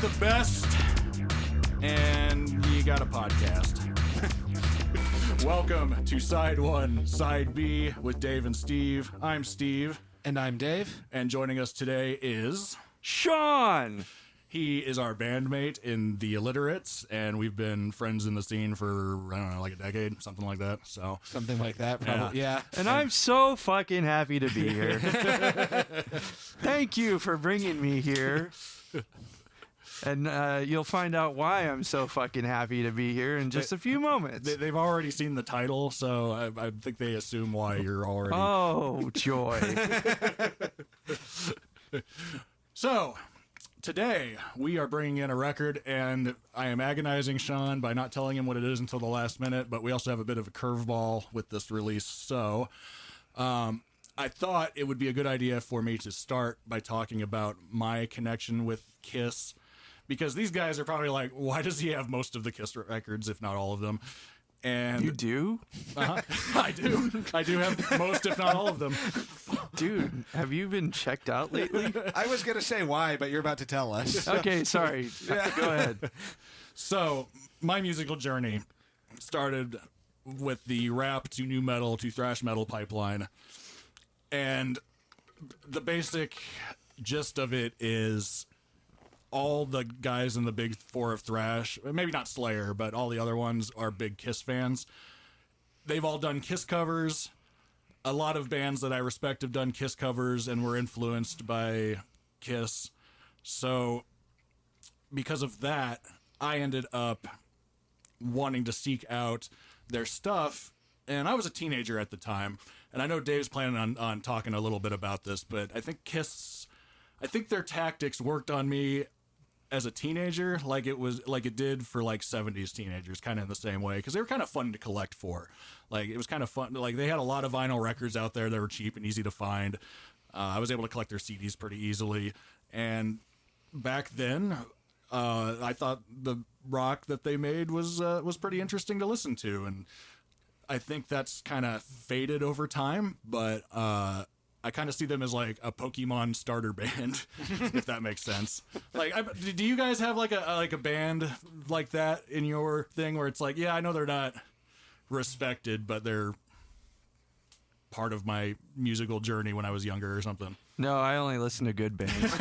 the best, and you got a podcast. Welcome to Side 1, Side B with Dave and Steve. I'm Steve. And I'm Dave. And joining us today is... Sean! He is our bandmate in The Illiterates, and we've been friends in the scene for, I don't know, like a decade, something like that. So Something like that, probably. Yeah. And I'm so fucking happy to be here. Thank you for bringing me here. And you'll find out why I'm so fucking happy to be here in just a few moments. They've already seen the title, so I think they assume why you're already... Oh, joy. So, today we are bringing in a record, and I am agonizing Sean by not telling him what it is until the last minute, but we also have a bit of a curveball with this release. So, I thought it would be a good idea for me to start by talking about my connection with Kiss, because these guys are probably like, why does he have most of the Kiss records, if not all of them? And You do? I do. I do have most, if not all of them. Dude, have you been checked out lately? I was going to say why, but you're about to tell us. Okay, sorry. Go ahead. So, my musical journey started with the rap to new metal to thrash metal pipeline. And the basic gist of it is all the guys in the big four of thrash, maybe not Slayer, but all the other ones are big Kiss fans. They've all done Kiss covers. A lot of bands that I respect have done Kiss covers and were influenced by Kiss. So because of that, I ended up wanting to seek out their stuff. And I was a teenager at the time. And I know Dave's planning on talking a little bit about this, but I think their tactics worked on me as a teenager like it did for like 70s teenagers, kind of in the same way, because they were kind of fun to collect for. Like, it was kind of fun. Like, they had a lot of vinyl records out there that were cheap and easy to find. I was able to collect their CDs pretty easily. And back then, I thought the rock that they made was pretty interesting to listen to. And I think that's kind of faded over time, but I kind of see them as like a Pokemon starter band, if that makes sense. Like, do you guys have like a band like that in your thing where it's like, yeah, I know they're not respected, but they're part of my musical journey when I was younger or something? No, I only listen to good bands.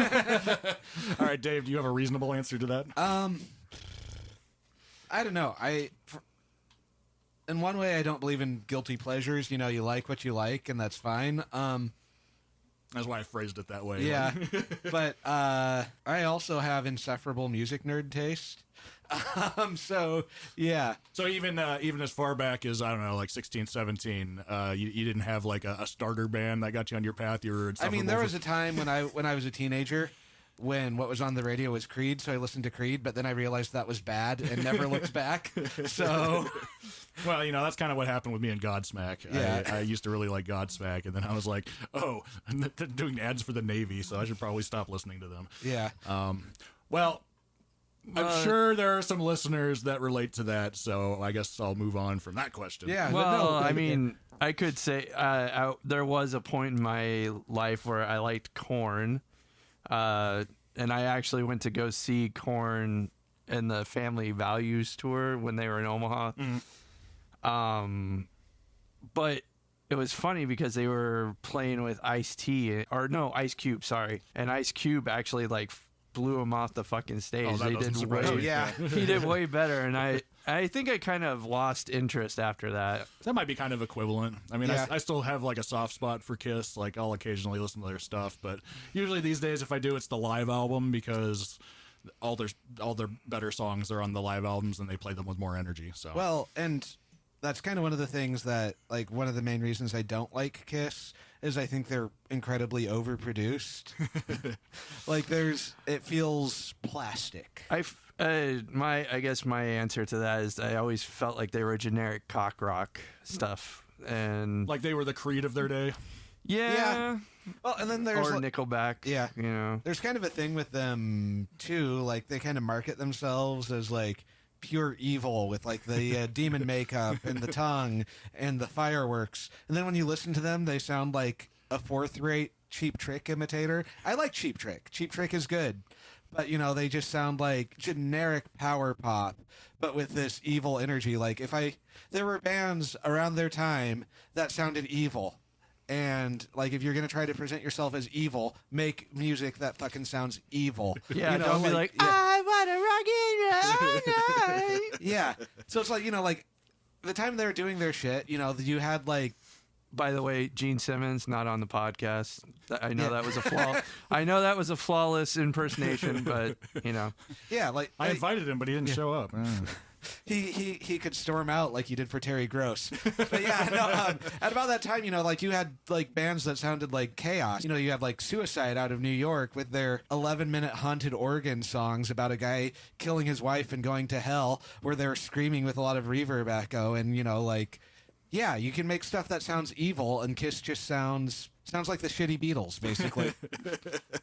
All right, Dave, do you have a reasonable answer to that? I don't know. In one way, I don't believe in guilty pleasures. You know, you like what you like, and that's fine. That's why I phrased it that way. Yeah. But I also have insufferable music nerd taste. So, yeah. So even as far back as, I don't know, like 16, 17, you didn't have like a starter band that got you on your path? You were I mean, there was a time when I was a teenager when what was on the radio was Creed, so I listened to Creed, but then I realized that was bad and never looked back. So, well, you know, that's kind of what happened with me and Godsmack. Yeah. I used to really like Godsmack, and then I was like, oh, they're doing ads for the Navy, so I should probably stop listening to them. yeah. Well, I'm sure there are some listeners that relate to that, so I guess I'll move on from that question. Yeah. Well, no, I mean, I could say there was a point in my life where I liked Korn, and I actually went to go see Korn in the Family Values tour when they were in Omaha. Mm-hmm. But it was funny because they were playing with Ice Cube, sorry, and Ice Cube actually like blew him off the fucking stage. Oh, that They doesn't did surprise way, me. yeah. he did way better, and I think I kind of lost interest after that. That might be kind of equivalent. I mean, Yeah. I still have like a soft spot for Kiss. Like, I'll occasionally listen to their stuff, but usually these days, if I do, it's the live album, because all their better songs are on the live albums, and they play them with more energy. So, Well, and that's kind of one of the things that, like, one of the main reasons I don't like Kiss is I think they're incredibly overproduced. Like, it feels plastic. I guess my answer to that is I always felt like they were generic cock rock stuff, and like, they were the Creed of their day. yeah. Well, and then there's Or Nickelback. Yeah. You know. there's kind of a thing with them too. Like, they kind of market themselves as like pure evil with like the demon makeup and the tongue and the fireworks. And then when you listen to them, they sound like a fourth-rate Cheap Trick imitator. I like Cheap Trick. Cheap Trick is good. but they just sound like generic power pop, but with this evil energy. Like there were bands around their time that sounded evil. And, like, if you're going to try to present yourself as evil, make music that fucking sounds evil. Yeah, don't be like, I want to rock it all night. Yeah. So it's like, like, the time they were doing their shit, you had, like... By the way, Gene Simmons, not on the podcast. I know that was a flaw. I know that was a flawless impersonation, but, Yeah, like... I invited him, but he didn't show up. He could storm out like you did for Terry Gross. But yeah, no, at about that time, like you had like bands that sounded like chaos. You had like Suicide out of New York with their 11-minute haunted organ songs about a guy killing his wife and going to hell, where they're screaming with a lot of reverb echo. And yeah, you can make stuff that sounds evil, and Kiss just sounds like the shitty Beatles, basically.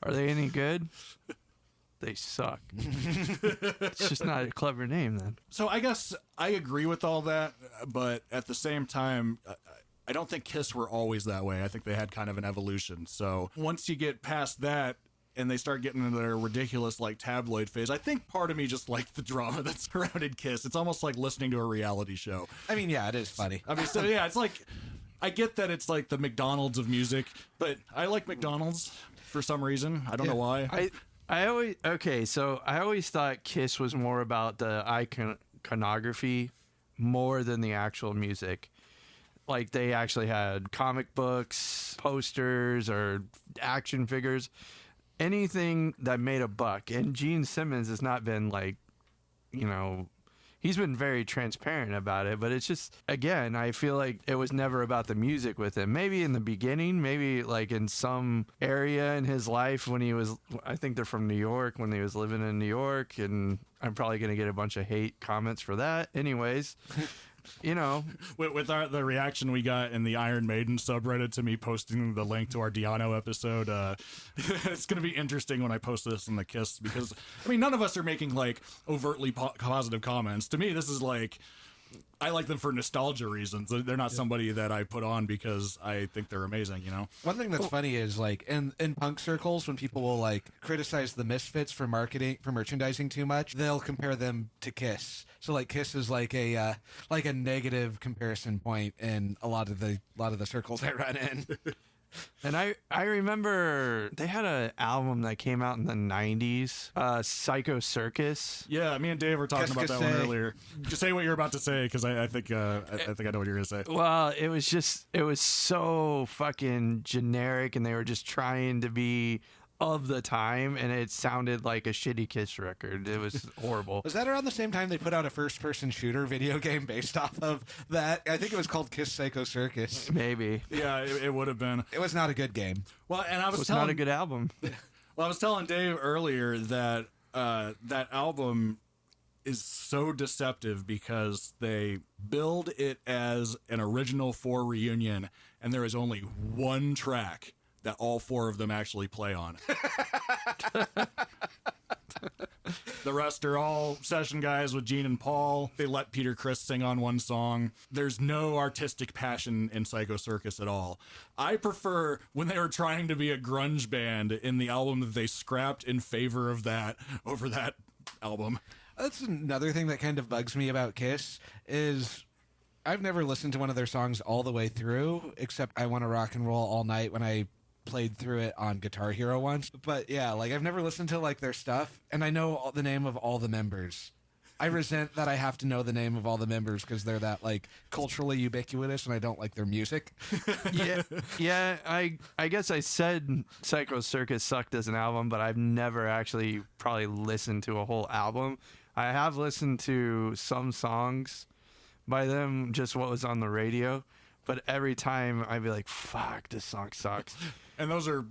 Are they any good? They suck. It's just not a clever name then. So I guess I agree with all that, but at the same time, I don't think Kiss were always that way. I think they had kind of an evolution. So once you get past that and they start getting into their ridiculous like tabloid phase, I think part of me just liked the drama that surrounded Kiss. It's almost like listening to a reality show. I mean, yeah, it is funny. I mean, so yeah, it's like, I get that it's like the McDonald's of music, but I like McDonald's for some reason. I don't know why. I always thought Kiss was more about the iconography more than the actual music. Like they actually had comic books, posters, or action figures, anything that made a buck. And Gene Simmons has not been like, he's been very transparent about it, but it's just, again, I feel like it was never about the music with him. Maybe in the beginning, maybe like in some area in his life when he was, I think they're from New York, when he was living in New York, and I'm probably going to get a bunch of hate comments for that. Anyways, with the reaction we got in the Iron Maiden subreddit to me posting the link to our Diano episode, it's going to be interesting when I post this in the Kiss, because I mean, none of us are making like overtly positive comments. To me, this is like, I like them for nostalgia reasons. They're not somebody that I put on because I think they're amazing, One thing that's funny is like in punk circles, when people will like criticize the Misfits for merchandising too much, they'll compare them to Kiss. So like Kiss is like a negative comparison point in a lot of the circles I run in. And I remember they had an album that came out in the 90s, Psycho Circus. Yeah, me and Dave were talking about that one earlier. Just say what you're about to say, because I think I know what you're going to say. Well, it was so fucking generic, and they were just trying to be of the time, and it sounded like a shitty Kiss record. It was horrible. Was that around the same time they put out a first-person shooter video game based off of that? I think it was called Kiss Psycho Circus. Maybe. Yeah, it would have been. It was not a good game. Well, and it was not a good album. Well, I was telling Dave earlier that that album is so deceptive because they build it as an original for reunion, and there is only one track that all four of them actually play on. The rest are all session guys with Gene and Paul. They let Peter Criss sing on one song. There's no artistic passion in Psycho Circus at all. I prefer when they were trying to be a grunge band in the album that they scrapped in favor of that over that album. That's another thing that kind of bugs me about Kiss is I've never listened to one of their songs all the way through, except I Want to Rock and Roll All Night when I played through it on Guitar Hero once. But yeah, like I've never listened to like their stuff, and I know the name of all the members. I resent that I have to know the name of all the members because they're that like culturally ubiquitous, and I don't like their music. Yeah. I guess I said Psycho Circus sucked as an album, but I've never actually probably listened to a whole album. I have listened to some songs by them, just what was on the radio, but every time I'd be like, fuck, this song sucks. And those are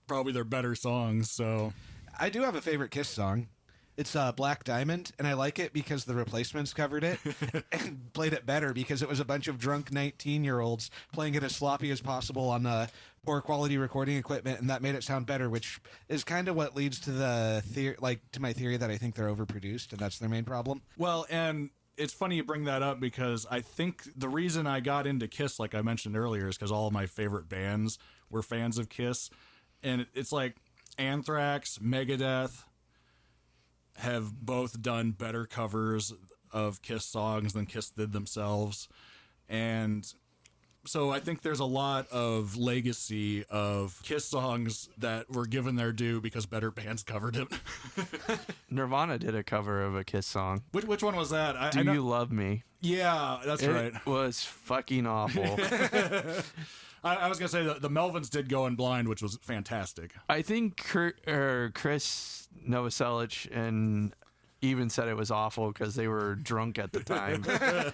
probably their better songs, so. I do have a favorite Kiss song. It's Black Diamond, and I like it because the Replacements covered it and played it better because it was a bunch of drunk 19-year-olds playing it as sloppy as possible on poor quality recording equipment, and that made it sound better, which is kind of what leads to to my theory that I think they're overproduced, and that's their main problem. Well, and it's funny you bring that up because I think the reason I got into Kiss, like I mentioned earlier, is because all of my favorite bands were fans of Kiss. And it's like Anthrax, Megadeth, have both done better covers of Kiss songs than Kiss did themselves. And so I think there's a lot of legacy of Kiss songs that were given their due because better bands covered it. Nirvana did a cover of a Kiss song. Which one was that? Do You Love Me? Yeah, that's right. It was fucking awful. I was going to say the Melvins did Go in Blind, which was fantastic. I think Chris Novoselic and even said it was awful because they were drunk at the time.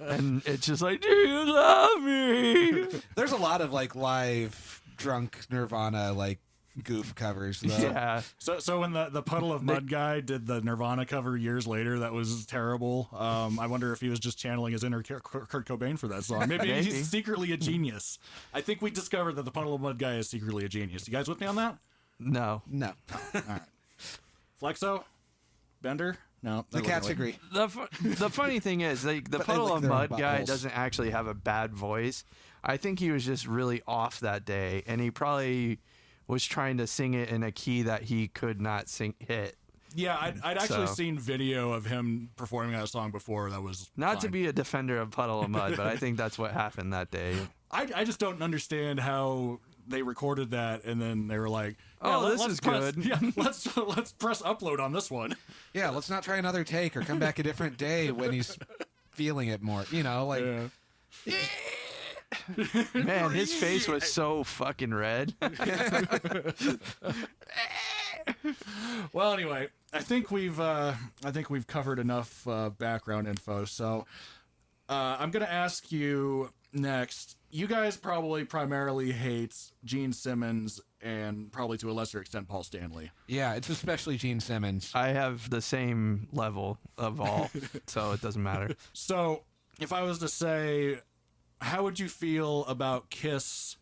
And it's just like, do you love me? There's a lot of like live drunk Nirvana like goof covers though. Yeah. So when the Puddle of Mud guy did the Nirvana cover years later, that was terrible. I wonder if he was just channeling his inner Kurt Cobain for that song. Maybe he's secretly a genius. I think we discovered that the Puddle of Mud guy is secretly a genius. You guys with me on that? No. No. All right. Flexo? Bender? No. The cats agree. The funny thing is, like, the But they Puddle lick of their own Mud guy buttholes. doesn't actually have a bad voice. I think he was just really off that day, and he probably was trying to sing it in a key that he could not hit. Yeah, I'd actually So- seen video of him performing that song before. That was Not to fine. be a defender of Puddle of Mud, but I think that's what happened that day. I just don't understand how they recorded that and then they were like, Oh, yeah, this let's is press, good. Yeah, let's press upload on this one. Yeah, let's not try another take or come back a different day when he's feeling it more. You know, like Man, his face was so fucking red. Well, anyway, I think we've covered enough background info. So I'm gonna ask you next. You guys probably primarily hate Gene Simmons and probably to a lesser extent Paul Stanley. yeah, it's especially Gene Simmons. I have the same level of all, so it doesn't matter. So if I was to say, how would you feel about Kiss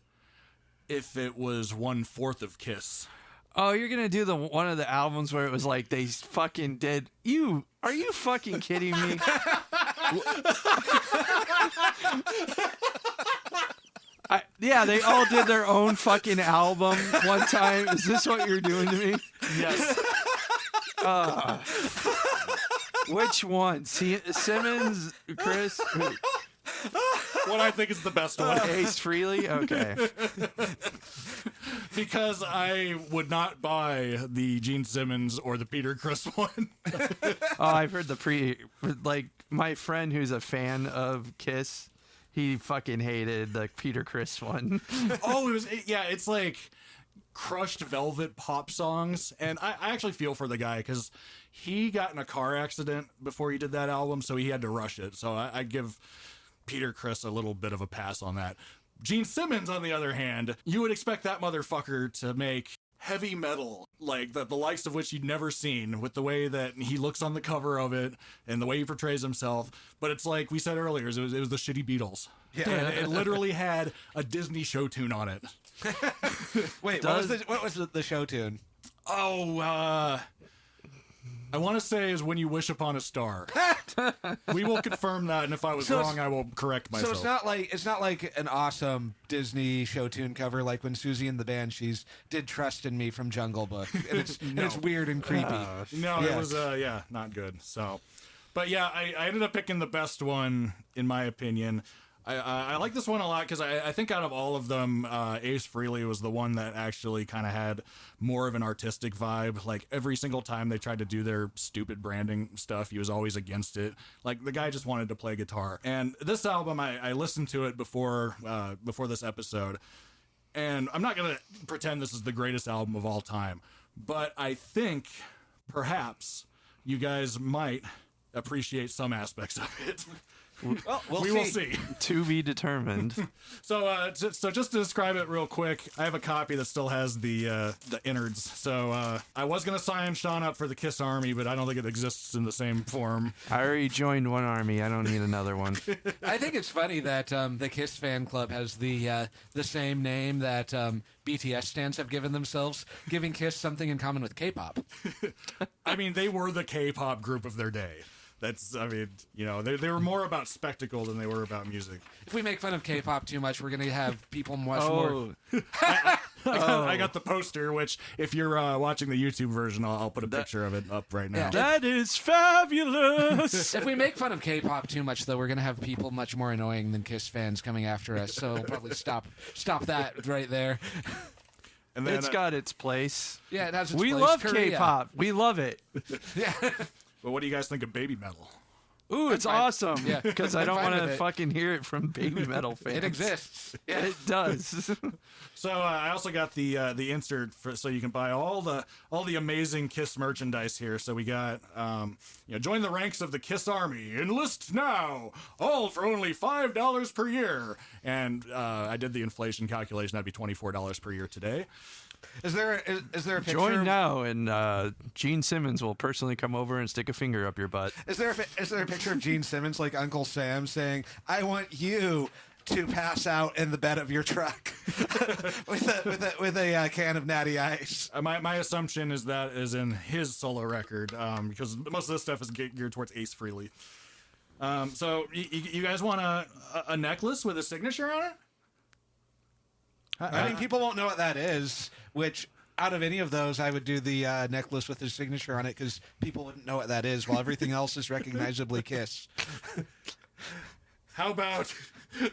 if it was 1/4 of Kiss? Oh, you're gonna do the one of the albums where it was like they fucking did. Are you fucking kidding me? Yeah, they all did their own fucking album one time. Is this what you're doing to me? Yes. Which one? Simmons, Chris, What I think is the best one. Ace Frehley? Okay. Because I would not buy the Gene Simmons or the Peter Criss one. Oh, I've heard like my friend who's a fan of Kiss, he fucking hated the Peter Criss one. Oh, it's like crushed velvet pop songs. And I actually feel for the guy because he got in a car accident before he did that album, so he had to rush it. So I give Peter Criss a little bit of a pass on that. Gene Simmons, on the other hand, you would expect that motherfucker to make heavy metal, like the likes of which you'd never seen, with the way that he looks on the cover of it and the way he portrays himself. But it's like we said earlier, it was the shitty Beatles. Yeah. And it literally had a Disney show tune on it. Wait, what was the show tune? Oh, I want to say is When You Wish Upon a Star. We will confirm that, and if I was wrong, I will correct myself. So it's not like an awesome Disney show tune cover like when Susie and the Banshees did "Trust in Me" from Jungle Book, and it's weird and creepy. No, Yeah. it was not good. So, but yeah, I ended up picking the best one in my opinion. I like this one a lot because I think out of all of them, Ace Frehley was the one that actually kind of had more of an artistic vibe. Like every single time they tried to do their stupid branding stuff, he was always against it. Like the guy just wanted to play guitar. And this album, I listened to it before this episode, and I'm not gonna pretend this is the greatest album of all time, but I think perhaps you guys might appreciate some aspects of it. Well, We will see. To be determined. So just to describe it real quick, I have a copy that still has the innards. So I was gonna sign Sean up for the Kiss Army, but I don't think it exists in the same form. I already joined one army. I don't need another one. I think it's funny that the Kiss fan club has the same name that BTS stans have given themselves, giving Kiss something in common with K-pop. I mean, they were the K-pop group of their day. They were more about spectacle than they were about music. If we make fun of K-pop too much, we're gonna have people much more. I got the poster, which if you're watching the YouTube version, I'll put a picture of it up right now. Yeah. That is fabulous. If we make fun of K-pop too much, though, we're gonna have people much more annoying than Kiss fans coming after us. So we'll probably stop that right there. And then, It's got its place. Yeah, it has its We place. love Korea. K-pop. We love it. Yeah. but what do you guys think of baby metal? Ooh, it's fine. awesome. Yeah, Because I I'm don't fine want with to it. fucking hear it from baby metal fans. It exists. Yeah. It does. So I also got the insert so you can buy all the amazing Kiss merchandise here. So we got join the ranks of the Kiss Army, enlist now, all for only $5 per year. And I did the inflation calculation; that'd be $24 per year today. Is there a picture? Join now, and Gene Simmons will personally come over and stick a finger up your butt. Is there a picture of Gene Simmons like Uncle Sam saying, "I want you to pass out in the bed of your truck with a can of Natty Ice"? My assumption is that is in his solo record because most of this stuff is geared towards Ace Frehley. So you guys want a necklace with a signature on it? I mean, people won't know what that is. Which, out of any of those, I would do the necklace with his signature on it because people wouldn't know what that is, while everything else is recognizably Kiss. How about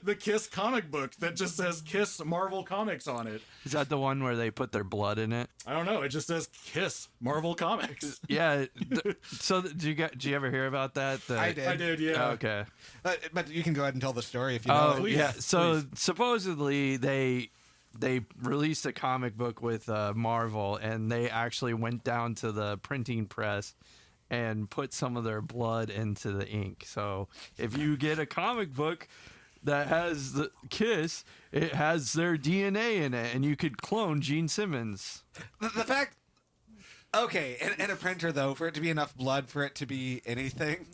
the Kiss comic book that just says Kiss Marvel Comics on it? Is that the one where they put their blood in it? I don't know. It just says Kiss Marvel Comics. Yeah. So did you ever hear about that? I did. I did, yeah. Okay. But you can go ahead and tell the story if you know. Oh it. yeah. So please. supposedly they released a comic book with Marvel, and they actually went down to the printing press and put some of their blood into the ink. So if you get a comic book that has the Kiss, it has their DNA in it, and you could clone Gene Simmons. The fact. Okay, in a printer though, for it to be enough blood for it to be anything,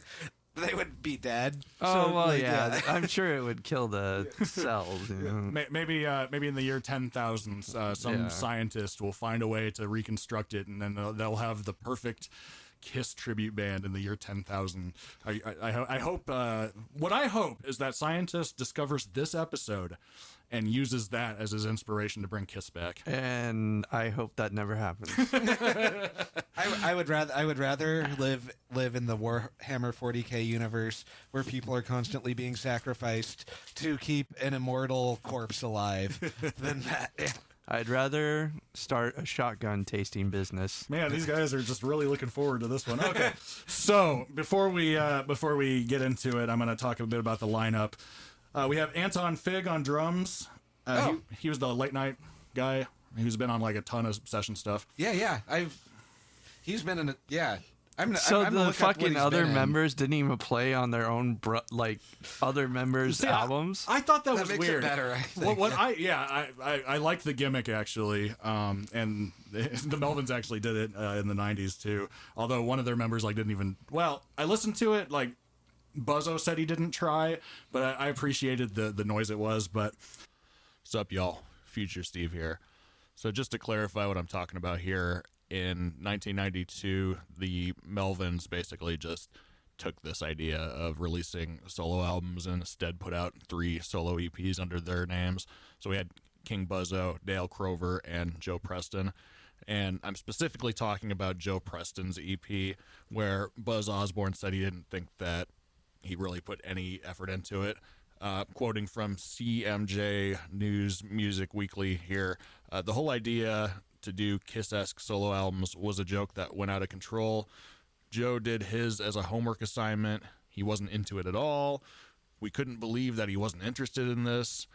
they would be dead. Oh So, well, like, yeah. I'm sure it would kill the cells. You know? Maybe in the year 10,000, some scientist will find a way to reconstruct it, and then they'll have the perfect Kiss tribute band in the year 10,000. I hope. What I hope is that scientist discovers this episode and uses that as his inspiration to bring Kiss back. And I hope that never happens. I would rather live in the Warhammer 40K universe where people are constantly being sacrificed to keep an immortal corpse alive than that. I'd rather start a shotgun tasting business. Man, these guys are just really looking forward to this one. Okay, so before we get into it, I'm going to talk a bit about the lineup. We have Anton Fig on drums. He was the late night guy who's been on like a ton of session stuff. Yeah. He's been in a I'm So I'm the look up what fucking he's other been in. members didn't even play on their own other members' See, albums. I thought that That was makes it weird. better, I think. I liked the gimmick actually, and the Melvins actually did it in the '90s too. Although one of their members didn't even. Well, I listened to it. Buzzo said he didn't try, but I appreciated the noise it was. But what's up, y'all? Future Steve here. So just to clarify what I'm talking about here. In 1992, the Melvins basically just took this idea of releasing solo albums and instead put out 3 solo EPs under their names. So we had King Buzzo, Dale Crover, and Joe Preston. And I'm specifically talking about Joe Preston's EP, where Buzz Osborne said he didn't think that he really put any effort into it. Quoting from CMJ News Music Weekly here, the whole idea to do Kiss-esque solo albums was a joke that went out of control. Joe did his as a homework assignment. He wasn't into it at all. We couldn't believe that he wasn't interested in this.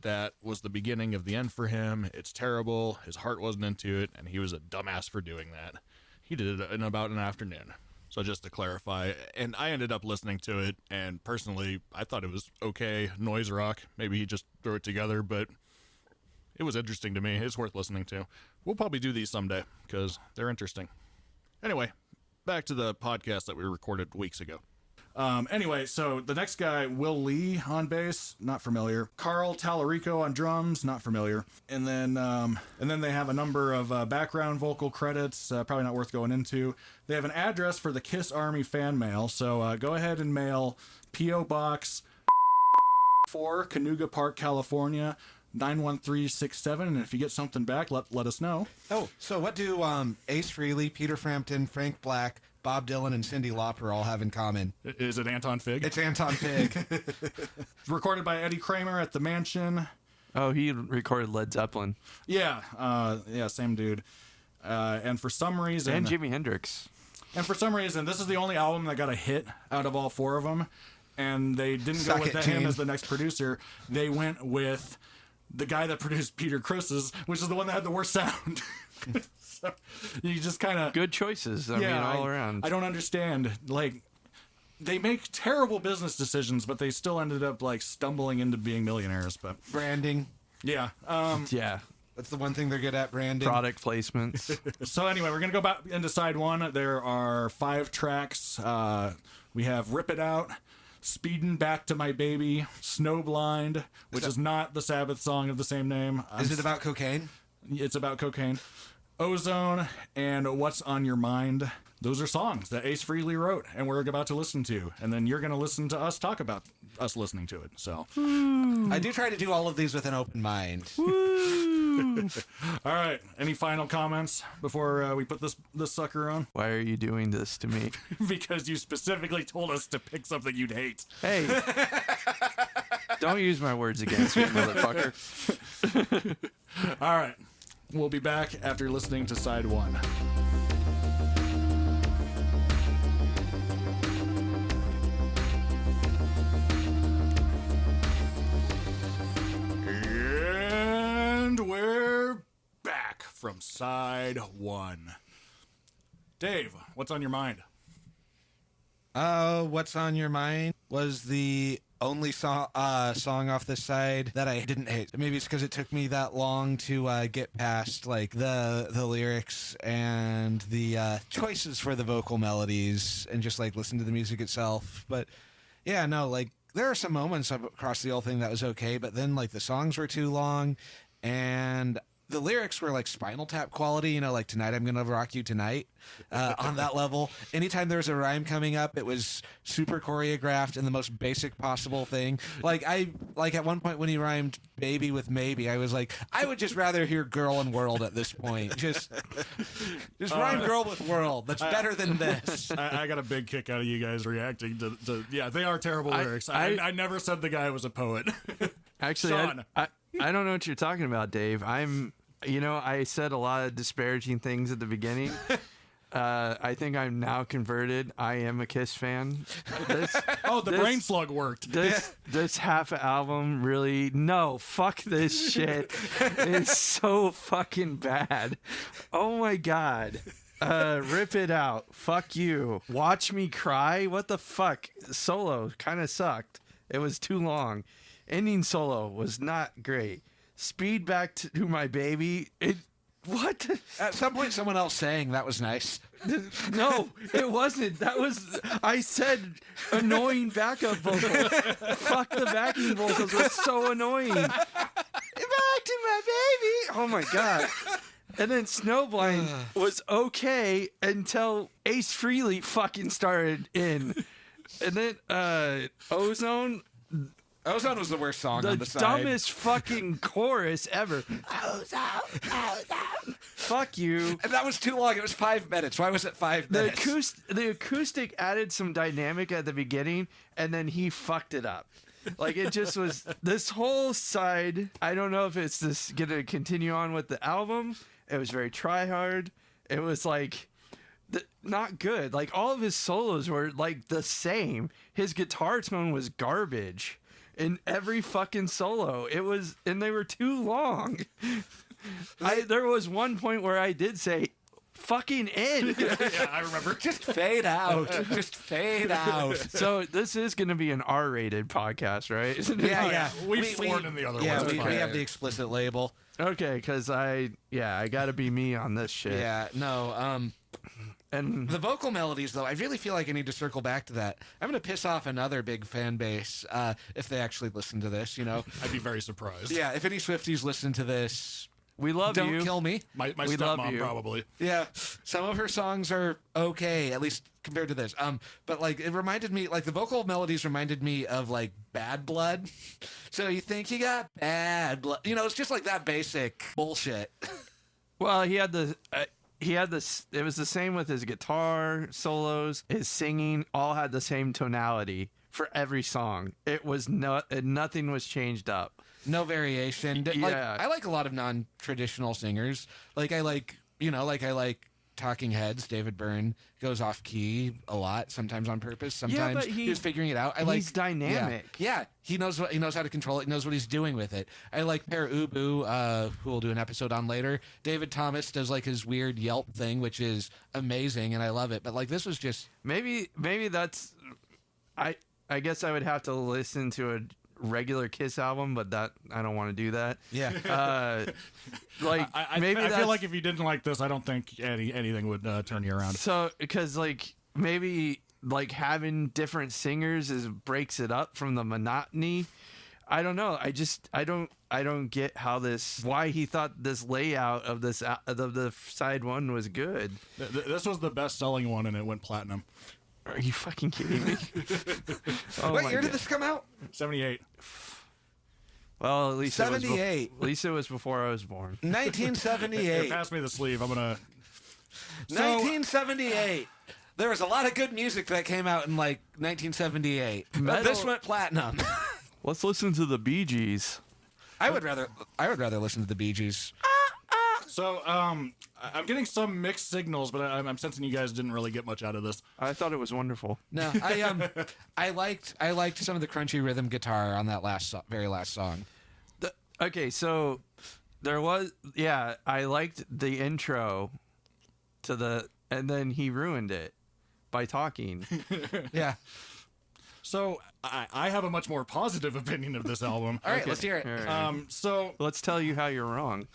That was the beginning of the end for him. It's terrible. His heart wasn't into it, and he was a dumbass for doing that. He did it in about an afternoon. So just to clarify, and I ended up listening to it, and personally, I thought it was okay, noise rock. Maybe he just threw it together, but it was interesting to me. It's worth listening to. We'll probably do these someday, because they're interesting. Anyway, back to the podcast that we recorded weeks ago. Anyway, so the next guy, Will Lee on bass, not familiar. Carl Tallarico on drums, not familiar. And then they have a number of background vocal credits, probably not worth going into. They have an address for the Kiss Army fan mail, so go ahead and mail P.O. Box 4, Cayuga Park, California, 91367, and if you get something back, let us know. Oh, so what do Ace Frehley, Peter Frampton, Frank Black, Bob Dylan, and Cyndi Lauper all have in common? Is it Anton Fig? It's Anton Fig. Recorded by Eddie Kramer at the Mansion. Oh, he recorded Led Zeppelin. Yeah, same dude. And for some reason... And Jimi Hendrix. And for some reason, this is the only album that got a hit out of all four of them. And they didn't go with him as the next producer. They went with the guy that produced Peter Criss's, which is the one that had the worst sound. So you just kind of... Good choices, I mean, all around. I don't understand. Like, they make terrible business decisions, but they still ended up, like, stumbling into being millionaires. But Branding. yeah. Yeah. That's the one thing they're good at, branding. Product placements. So anyway, we're going to go back into side one. There are 5 tracks. We have Rip It Out, Speedin' Back to My Baby, Snowblind, which is not the Sabbath song of the same name. Is it about cocaine? It's about cocaine. Ozone and What's on Your Mind. Those are songs that Ace Frehley wrote and we're about to listen to. And then you're going to listen to us talk about us listening to it. So I do try to do all of these with an open mind. all right. Any final comments before we put this sucker on? Why are you doing this to me? Because you specifically told us to pick something you'd hate. Hey. Don't use my words against me, motherfucker. All right. We'll be back after listening to side one. And we're back from side one. Dave, what's on your mind? What's on Your Mind was the only song off this side that I didn't hate. Maybe it's because it took me that long to get past like the lyrics and the choices for the vocal melodies and just like listen to the music itself. But yeah, no, like there are some moments across the whole thing that was okay, but then like the songs were too long and the lyrics were like Spinal Tap quality, you know, like Tonight I'm Gonna Rock You Tonight, on that level. Anytime there was a rhyme coming up, it was super choreographed and the most basic possible thing. Like at one point when he rhymed baby with maybe, I was like, I would just rather hear girl and world at this point. Just rhyme girl with world. That's better than this. I got a big kick out of you guys reacting to yeah, they are terrible lyrics. I never said the guy was a poet. Actually, Sean. I don't know what you're talking about, Dave. I said a lot of disparaging things at the beginning. I think I'm now converted. I am a Kiss fan. Brain slug worked. This half album really, no, fuck this shit. It's so fucking bad. Oh my God. Rip It Out. Fuck you. Watch Me Cry. What the fuck? Solo kind of sucked. It was too long. Ending solo was not great. Speed Back to My Baby. What? At some point, someone else sang that was nice. No, it wasn't. I said annoying backup vocals. Fuck, the backing vocals were so annoying. Back to my baby. Oh my God. And then Snowblind was okay until Ace Frehley fucking started in. And then Ozone was the worst song on the side. The dumbest fucking chorus ever. Ozone. Fuck you. And that was too long. It was 5 minutes. Why was it 5 minutes? The acoustic added some dynamic at the beginning, and then he fucked it up. Like, it just was this whole side. I don't know if it's this going to continue on with the album. It was very try-hard. It was like not good. Like, all of his solos were like the same. His guitar tone was garbage in every fucking solo. And they were too long. There was one point where I did say, fucking end. Yeah, I remember. Just fade out. Just fade out. So this is going to be an R-rated podcast, right? Yeah. We've sworn in the other yeah, ones. we have the explicit label. Okay, because I got to be me on this shit. Yeah, no, And the vocal melodies, though, I really feel like I need to circle back to that. I'm going to piss off another big fan base if they actually listen to this, you know. I'd be very surprised. Yeah, if any Swifties listen to this, We love Don't you. Kill Me. My We love stepmom you. probably. Yeah, some of her songs are okay, at least compared to this. But like it reminded me, like the vocal melodies reminded me of like Bad Blood. So you think you got bad blood? You know, it's just like that basic bullshit. Well, he had the. It was the same with his guitar solos, his singing, all had the same tonality for every song. It was nothing was changed up. No variation. Like, Yeah. I like a lot of non-traditional singers. Like I like Talking Heads. David Byrne goes off key a lot, sometimes on purpose. Sometimes but he's figuring it out. He's dynamic. Yeah, he knows how to control it. He knows what he's doing with it. I like Per Ubu, who we'll do an episode on later. David Thomas does like his weird Yelp thing, which is amazing, and I love it. But like this was just Maybe that's. I guess I would have to listen to a regular Kiss album, but that I don't want to do that. yeah. Like I maybe feel that's- like if you didn't like this, I don't think anything would turn you around. So, because like maybe like having different singers breaks it up from the monotony. I don't know. I don't get why he thought this layout of the side one was good. This was the best-selling one, and it went platinum. Are you fucking kidding me? Oh What my year did God. this come out? 78. Well, at least 78. At least it was before I was born. 1978. Pass me the sleeve. I'm gonna. 1978. There was a lot of good music that came out in like 1978. But Metal- this went platinum. Let's listen to the Bee Gees. I would rather listen to the Bee Gees. So, I'm getting some mixed signals, but I'm sensing you guys didn't really get much out of this. I thought it was wonderful. No, I liked some of the crunchy rhythm guitar on that very last song. Okay, so there was I liked the intro to and then he ruined it by talking. Yeah. So, I have a much more positive opinion of this album. All right, let's hear it. All right. So, Let's tell you how you're wrong.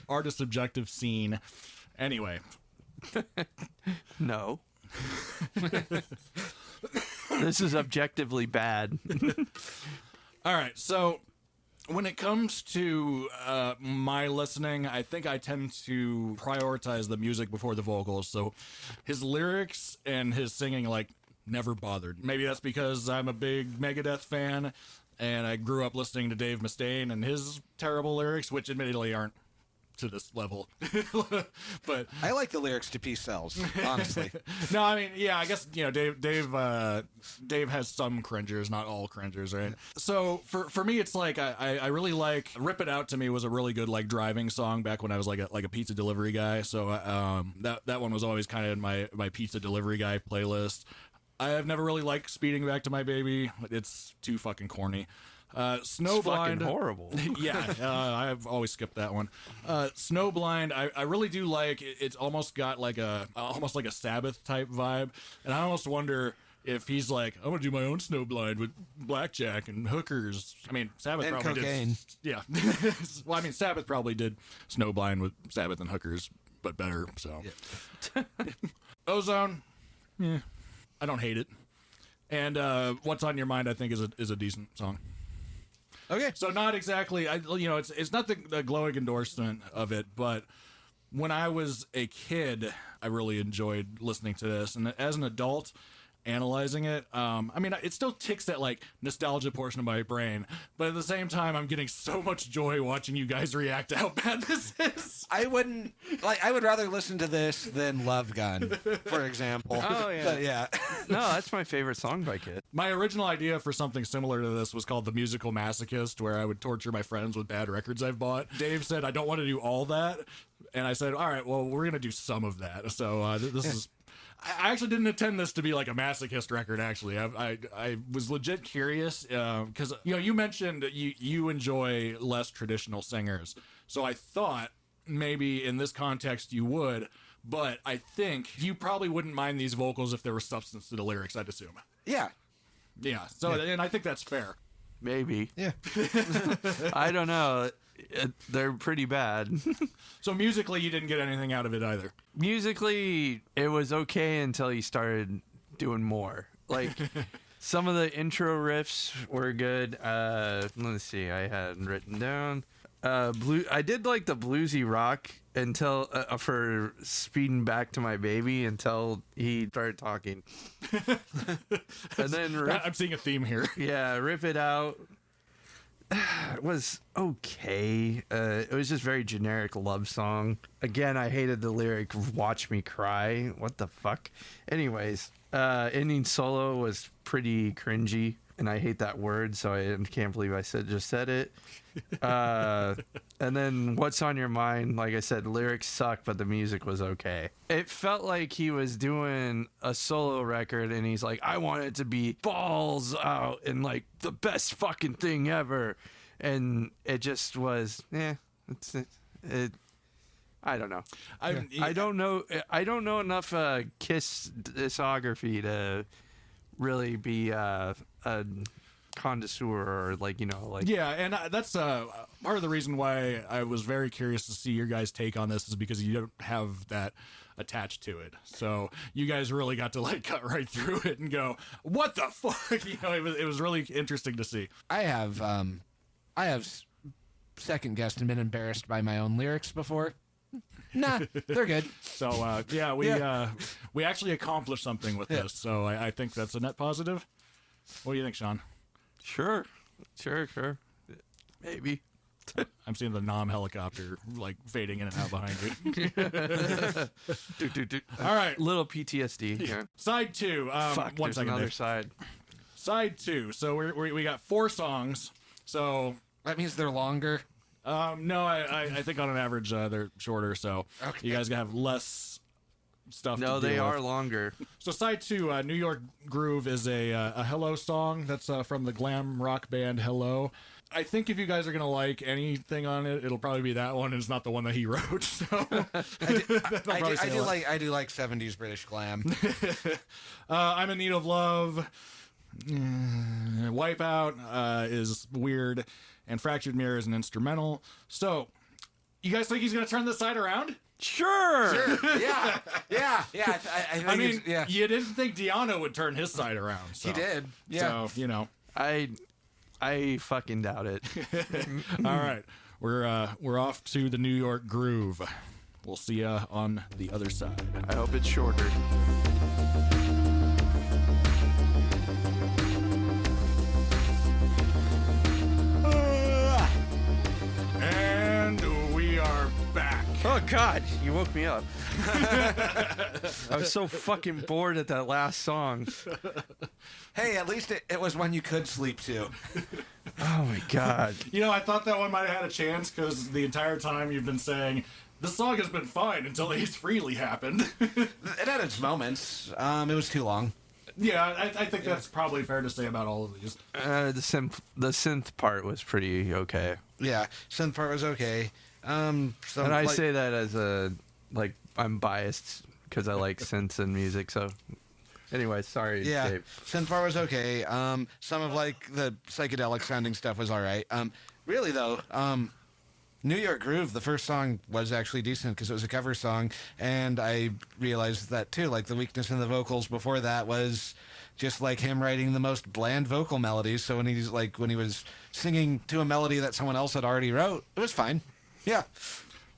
artist objective scene. Anyway, No. This is objectively bad. all right. So, when it comes to my listening, I think I tend to prioritize the music before the vocals. So, his lyrics and his singing, like, never bothered. Maybe that's because I'm a big Megadeth fan, and I grew up listening to Dave Mustaine and his terrible lyrics, which admittedly aren't to this level. But I like the lyrics to Peace Sells, honestly. no, I mean, yeah, I guess, you know, Dave has some cringers, not all cringers, right? So for me, it's like I really like "Rip It Out" to me was a really good like driving song back when I was like a pizza delivery guy. So that one was always kind of in my pizza delivery guy playlist. I have never really liked "Speeding Back to My Baby." It's too fucking corny. Snowblind, fucking horrible. yeah, I've always skipped that one. Snowblind, I really do like. It's almost got like a Sabbath type vibe, and I almost wonder if he's like, I'm gonna do my own Snowblind with blackjack and hookers. I mean, Sabbath And probably cocaine. did. Yeah, well, I mean, Sabbath probably did Snowblind with Sabbath and hookers, but better. So, Ozone, yeah, I don't hate it. And What's on Your Mind, I think, is a decent song. Okay. So not exactly, it's not the glowing endorsement of it, but when I was a kid, I really enjoyed listening to this, and as an adult, analyzing it, I mean, it still ticks that like nostalgia portion of my brain, but at the same time, I'm getting so much joy watching you guys react to how bad this is. I would rather listen to this than Love Gun, for example. Oh, yeah. But yeah. No, that's my favorite song by Kiss. My original idea for something similar to this was called The Musical Masochist, where I would torture my friends with bad records I've bought. Dave said, I don't want to do all that. And I said, all right, well, we're going to do some of that. So this is... I actually didn't intend this to be like a masochist record, actually. I was legit curious because, you mentioned you enjoy less traditional singers. So I thought maybe in this context you would, but I think you probably wouldn't mind these vocals if there was substance to the lyrics, I'd assume. Yeah. Yeah, so and I think that's fair. Maybe. Yeah. I don't know. They're pretty bad. So musically, you didn't get anything out of it either. Musically, it was okay until he started doing more. Like, some of the intro riffs were good. Let's see, I had written down. I did like the bluesy rock until for Speeding Back to My Baby until he started talking. And then I'm seeing a theme here. yeah, Rip It Out. It was okay. It was just very generic love song. Again, I hated the lyric "Watch Me Cry." What the fuck? Anyways, ending solo was pretty cringy, and I hate that word, so I can't believe I just said it. And then "What's on Your Mind?" Like I said, lyrics suck, but the music was okay. It felt like he was doing a solo record, and he's like, "I want it to be balls out and like the best fucking thing ever," and it just was, it. I don't know. I don't know. I don't know enough Kiss discography to really be a connoisseur or Yeah, and that's part of the reason why I was very curious to see your guys' take on this is because you don't have that attached to it. So you guys really got to like cut right through it and go, "What the fuck?" You know, it was really interesting to see. I have second guessed and been embarrassed by my own lyrics before. Nah, they're good. So we actually accomplished something with this. So I think that's a net positive. What do you think, Sean? Sure. Maybe. I'm seeing the Nom helicopter like fading in and out behind you. All right, Little PTSD. Yeah. side 2. Fuck, One there's second, another Dave. side. Side 2. So we got 4 songs. So That means they're longer. no, I think on an average they're shorter. So Okay. you guys gonna have less stuff. No, to they deal are with. longer. So side 2, New York Groove is a Hello song that's from the glam rock band Hello. I think if you guys are gonna like anything on it, it'll probably be that one. And it's not the one that he wrote. So I do like 70s British glam. I'm in Need of Love. Wipeout is weird, and Fractured Mirror is an instrumental. So, you guys think he's gonna turn this side around? Sure. yeah. I think I mean, it's- yeah. you didn't think Diano would turn his side around. So. He did. Yeah. So, you know. I fucking doubt it. All right. We're off to the New York Groove. We'll see ya on the other side. I hope it's shorter. And we are back. Oh God, you woke me up. I was so fucking bored at that last song. Hey, at least it was one you could sleep to. Oh my God. You know, I thought that one might have had a chance because the entire time you've been saying, the song has been fine until Ace Frehley happened. It had its moments. It was too long. Yeah, I think that's probably fair to say about all of these. The synth part was pretty okay. Yeah, synth part was okay. And I say that as I'm biased because I like synths and music. So, anyway, sorry, yeah, Dave. synth part was okay. Some of like the psychedelic sounding stuff was all right. Really though, New York Groove, the first song was actually decent because it was a cover song, and I realized that too. Like the weakness in the vocals before that was just like him writing the most bland vocal melodies. So when he was singing to a melody that someone else had already wrote, it was fine. Yeah.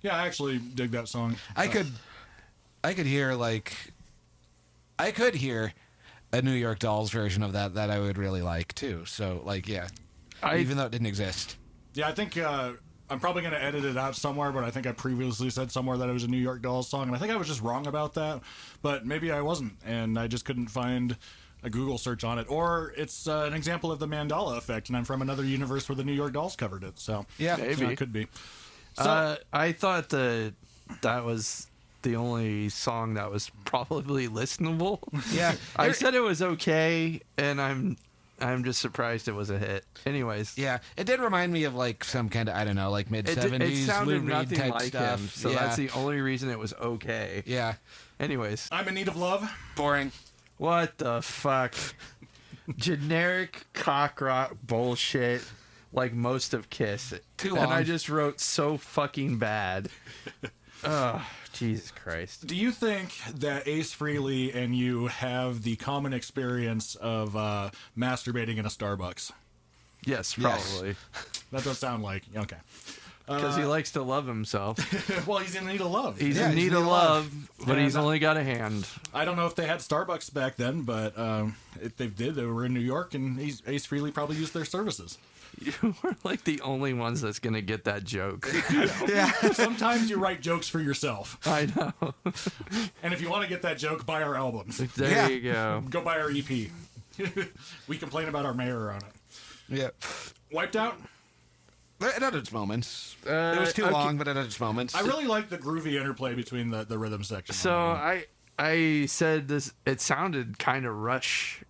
Yeah, I actually dig that song. I could hear a New York Dolls version of that I would really like too. So even though it didn't exist. Yeah, I think I'm probably going to edit it out somewhere, but I think I previously said somewhere that it was a New York Dolls song, and I think I was just wrong about that, but maybe I wasn't, and I just couldn't find a Google search on it, or it's an example of the Mandela effect, and I'm from another universe where the New York Dolls covered it, so Yeah, so maybe. it could be. So, I thought that was the only song that was probably listenable. Yeah. I said it was okay, and I'm just surprised it was a hit. Anyways, Yeah, it did remind me of like some kind of, I don't know, like mid it 70s Lou sounded Reed nothing type like stuff. him, so yeah. that's the only reason it was okay. Yeah, Anyways, I'm in Need of Love. boring. what the fuck? Generic cock rock bullshit, like most of Kiss. Too And long. I just wrote so fucking bad. Oh, Jesus Christ. Do you think that Ace Frehley and you have the common experience of masturbating in a Starbucks? Yes, Yes. probably. That does sound like, okay. Because he likes to love himself. Well, he's in need of love. He's in need of love, but And, he's only got a hand. I don't know if they had Starbucks back then, but if they did, they were in New York, and Ace Frehley probably used their services. You were like the only ones that's going to get that joke. Yeah. Sometimes you write jokes for yourself. I know. And if you want to get that joke, buy our albums. There Yeah. you go. Go buy our EP. We complain about our mayor on it. Yeah. Wiped Out? It had its moments. It was too okay. long, but it had its moments. I really like the groovy interplay between the rhythm section. So I said this, it sounded kind of Rush.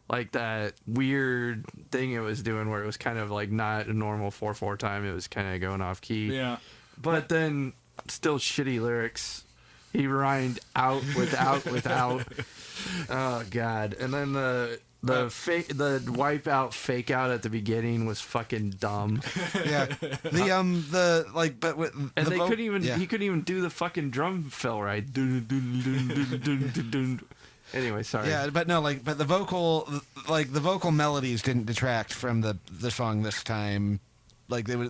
Like that weird thing it was doing where it was kind of like not a normal 4/4 time. It was kind of going off key. Yeah. But then still shitty lyrics. He rhymed out without. Oh God! And then the wipeout fake out at the beginning was fucking dumb. Yeah. But with And the they couldn't even yeah. he couldn't even do the fucking drum fill right. Anyway, sorry. Yeah, but no, but the vocal melodies didn't detract from the song this time. Like they were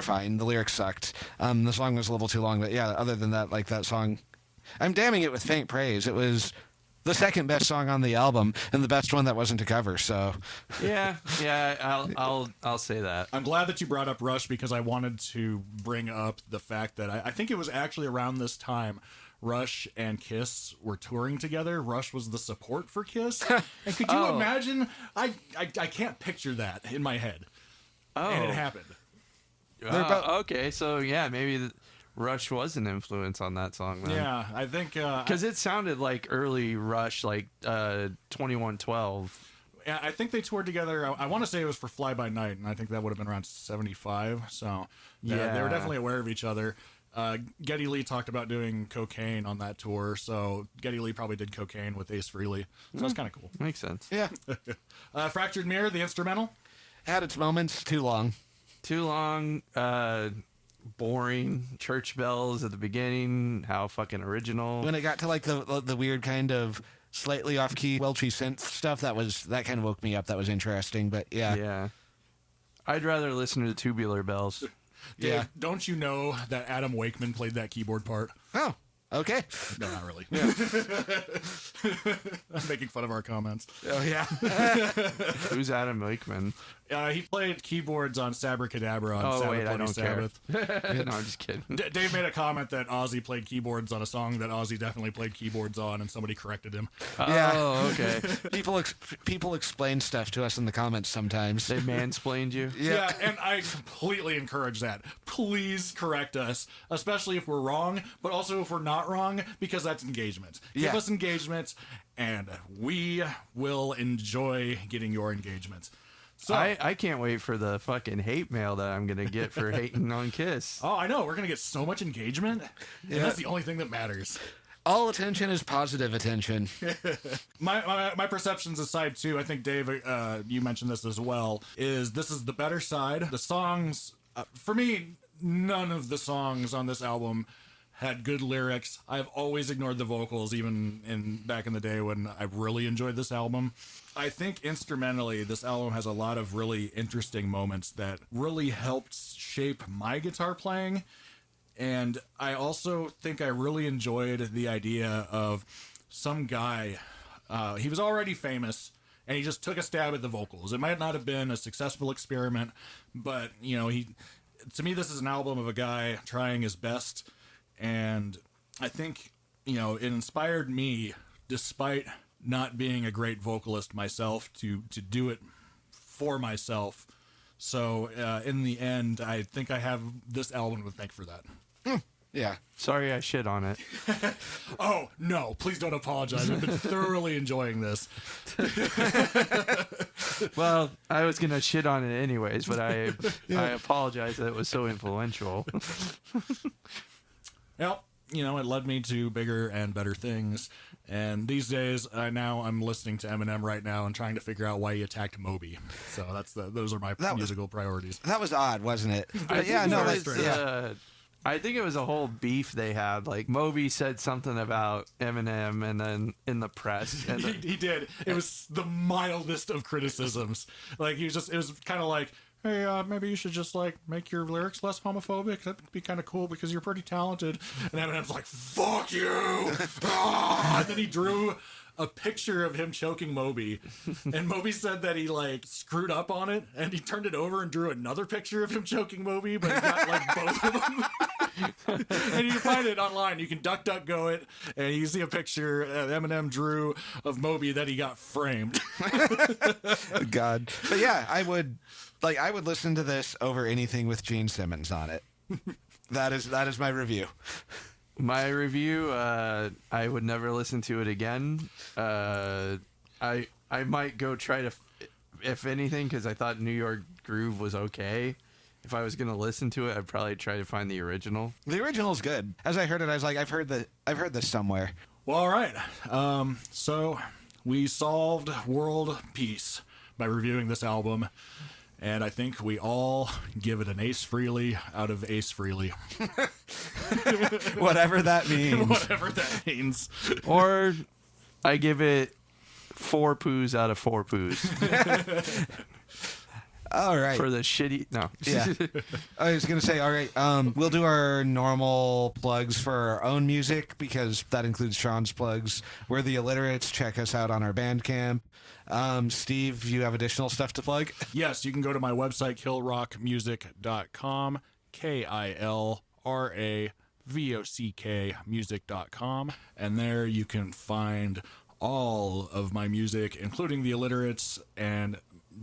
fine. The lyrics sucked. The song was a little too long, but yeah. Other than that, like that song, I'm damning it with faint praise. It was the second best song on the album and the best one that wasn't a cover. So Yeah, I'll say that. I'm glad that you brought up Rush because I wanted to bring up the fact that I think it was actually around this time Rush and Kiss were touring together. Rush was the support for Kiss. And could you imagine? I can't picture that in my head. Oh, And it happened. okay, so yeah, maybe Rush was an influence on that song then. Yeah, I think... Because it sounded like early Rush, like 2112. Yeah, I think they toured together. I want to say it was for Fly By Night, and I think that would have been around 75. So they were definitely aware of each other. Geddy Lee talked about doing cocaine on that tour, so Geddy Lee probably did cocaine with Ace Frehley. So that's kind of cool. Makes sense. yeah, Fractured Mirror, the instrumental. had its moments. Too long. Too long, boring, church bells at the beginning, how fucking original. When it got to like the weird kind of slightly off key Welchy synth stuff, that kind of woke me up. That was interesting, but yeah. Yeah. I'd rather listen to Tubular Bells. Dave, Yeah. don't you know that Adam Wakeman played that keyboard part? Oh, okay. No, not really. I'm making fun of our comments. Oh yeah. Who's Adam Wakeman? He played keyboards on Sabracadabra on Oh, Sabbath, wait, I Bloody don't Sabbath. care. No, I'm just kidding. Dave made a comment that Ozzy played keyboards on a song that Ozzy definitely played keyboards on, and somebody corrected him. Yeah. Oh, okay. People explain stuff to us in the comments sometimes. They mansplained you? Yeah, and I completely encourage that. Please correct us, especially if we're wrong, but also if we're not wrong, because that's engagement. Give Yeah. us engagement, and we will enjoy getting your engagement. So, I can't wait for the fucking hate mail that I'm going to get for hating on Kiss. oh, I know. We're going to get so much engagement, and that's the only thing that matters. All attention is positive attention. My perceptions aside, too, I think, Dave, you mentioned this as well, is this is the better side. The songs, for me, none of the songs on this album had good lyrics. I've always ignored the vocals, even back in the day when I really enjoyed this album. I think instrumentally, this album has a lot of really interesting moments that really helped shape my guitar playing. And I also think I really enjoyed the idea of some guy, he was already famous, and he just took a stab at the vocals. It might not have been a successful experiment, but, to me, this is an album of a guy trying his best. And I think, it inspired me, despite not being a great vocalist myself, to do it for myself. So in the end, I think I have this album to thank for that. Yeah. Sorry I shit on it. Oh, no, please don't apologize. I've been thoroughly enjoying this. Well, I was going to shit on it anyways, but I apologize that it was so influential. Well, it led me to bigger and better things. And these days, I'm listening to Eminem right now and trying to figure out why he attacked Moby. So those are my musical priorities. That was odd, wasn't it? I I think it was a whole beef they had. Like, Moby said something about Eminem, and then in the press. And He did. It was the mildest of criticisms. Like, it was kind of like, hey, maybe you should just like make your lyrics less homophobic. That'd be kind of cool because you're pretty talented. And Eminem's like, fuck you. And then he drew a picture of him choking Moby, and Moby said that he like screwed up on it, and he turned it over and drew another picture of him choking Moby, but he got like both of them. And you can find it online. You can DuckDuckGo it, and you can see a picture Eminem drew of Moby that he got framed. God, but yeah, I would listen to this over anything with Gene Simmons on it. That is my review. My review, I would never listen to it again. I might go try to, if anything, because I thought New York Groove was okay. If I was gonna listen to it, I'd probably try to find the original. The original's good. As I heard it, I was like, I've heard this somewhere. Well, all right. So we solved world peace by reviewing this album. And I think we all give it an Ace Frehley out of Ace Frehley. Whatever that means. Whatever that means. Or I give it 4 poos out of 4 poos. All right. For the shitty... No. Yeah. I was going to say, all right, we'll do our normal plugs for our own music because that includes Sean's plugs. We're the Illiterates. Check us out on our Bandcamp. Steve, you have additional stuff to plug? Yes, you can go to my website, killrockmusic.com, KILRAVOCK music.com, and there you can find all of my music, including the Illiterates and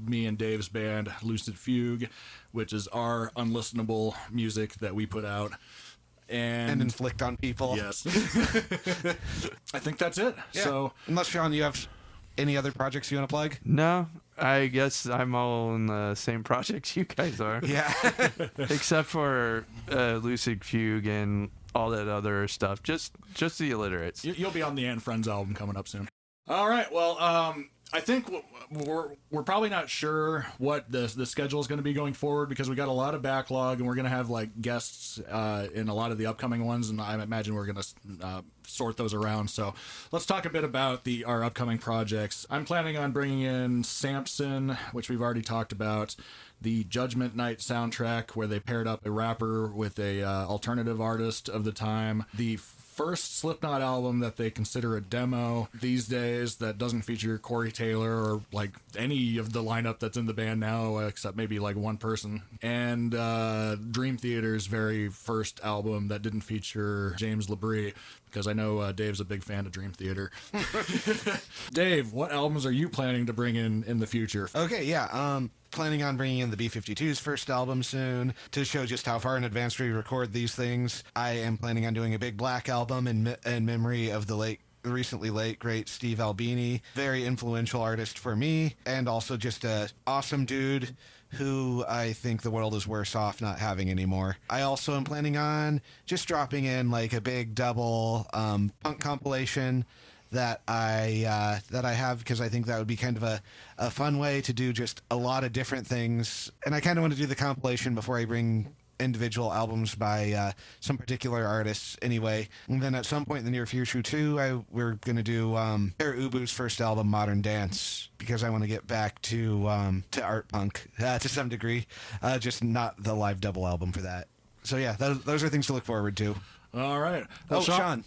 me and Dave's band, Lucid Fugue, which is our unlistenable music that we put out. And inflict on people. Yes. I think that's it. Yeah. So, unless, Sean, you have any other projects you want to plug? No, I guess I'm all in the same projects you guys are. Yeah. Except for Lucid Fugue and all that other stuff. Just the Illiterates. you'll be on the Anne Friends album coming up soon. All right. Well, I think we're probably not sure what the schedule is going to be going forward because we got a lot of backlog and we're going to have like guests in a lot of the upcoming ones, and I imagine we're going to sort those around. So let's talk a bit about our upcoming projects. I'm planning on bringing in Samson, which we've already talked about, the Judgment Night soundtrack where they paired up a rapper with a alternative artist of the time, the first Slipknot album that they consider a demo these days that doesn't feature Corey Taylor or like any of the lineup that's in the band now except maybe like one person, and Dream Theater's very first album that didn't feature James LaBrie because I know Dave's a big fan of Dream Theater. Dave, what albums are you planning to bring in the future? Okay, yeah. Planning on bringing in the B-52's first album soon to show just how far in advance we record these things. I am planning on doing a Big Black album in memory of the recently late, great Steve Albini. Very influential artist for me, and also just a awesome dude who I think the world is worse off not having anymore. I also am planning on just dropping in like a big double punk compilation that I have because I think that would be kind of a fun way to do just a lot of different things. And I kind of want to do the compilation before I bring individual albums by some particular artists anyway. And then at some point in the near future too, we're going to do Pere Ubu's first album, Modern Dance, because I want to get back to art punk to some degree, just not the live double album for that. So yeah, those are things to look forward to. All right. Well, Sean.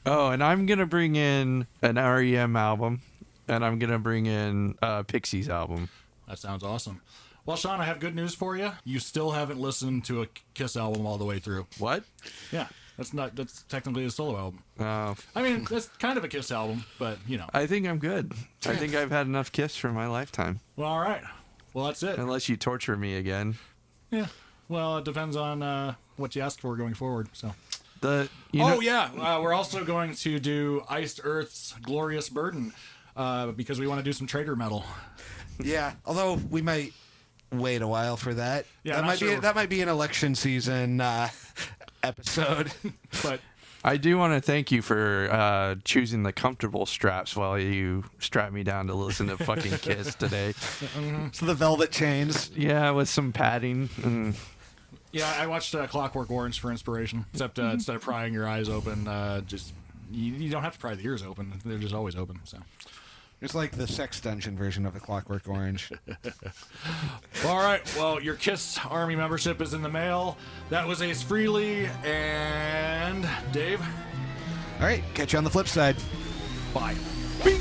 Oh, and I'm going to bring in an REM album, and I'm going to bring in Pixies album. That sounds awesome. Well, Sean, I have good news for you. You still haven't listened to a Kiss album all the way through. What? Yeah, that's technically a solo album. Oh. I mean, that's kind of a Kiss album, but, you know. I think I'm good. I think I've had enough Kiss for my lifetime. Well, all right. Well, that's it. Unless you torture me again. Yeah. Well, it depends on what you ask for going forward, so... We're also going to do Iced Earth's Glorious Burden because we want to do some Trader metal. Yeah, although we might wait a while for that. Yeah, that might be an election season episode. But I do want to thank you for choosing the comfortable straps while you strap me down to listen to fucking Kiss today. So the velvet chains. Yeah, with some padding. Yeah, I watched Clockwork Orange for inspiration. Except instead of prying your eyes open, just you don't have to pry the ears open; they're just always open. So, It's like the sex dungeon version of A Clockwork Orange. All right, well, your KISS Army membership is in the mail. That was Ace Frehley and Dave. All right, catch you on the flip side. Bye. Bing.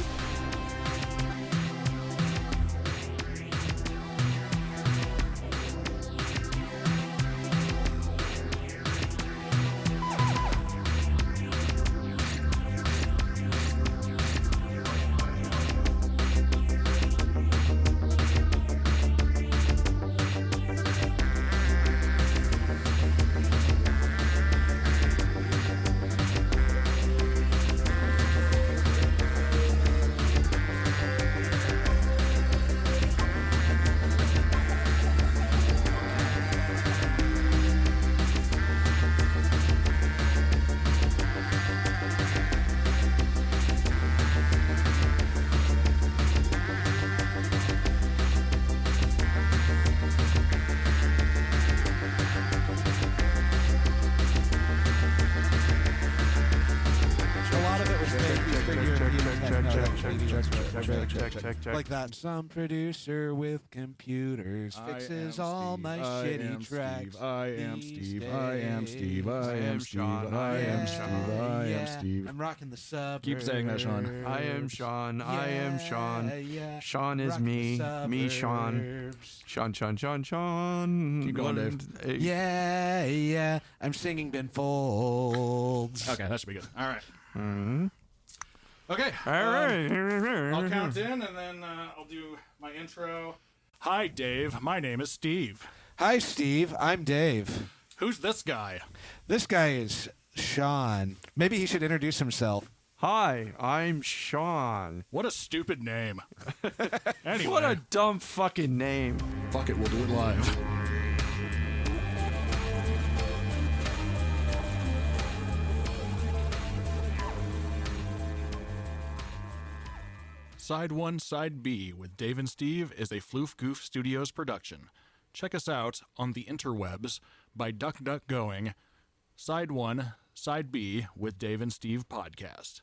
Like that. Some producer with computers fixes all my shitty tracks. I am Steve. I am Steve. I am Sean. I am Steve. I am Steve. I'm rocking the suburbs. Keep saying that, Sean. I am Sean. I am Sean. Yeah. Sean is me. Me, Sean. Sean. Keep going, Dave. Yeah. I'm singing Ben Folds. Okay, that should be good. All right. Mm-hmm. Okay. All right. I'll count in, and then I'll do my intro. Hi, Dave. My name is Steve. Hi, Steve. I'm Dave. Who's this guy? This guy is Sean. Maybe he should introduce himself. Hi, I'm Sean. What a stupid name. Anyway. What a dumb fucking name. Fuck it, we'll do it live. Side 1, Side B with Dave and Steve is a Floof Goof Studios production. Check us out on the interwebs by DuckDuckGoing Side 1, Side B with Dave and Steve podcast.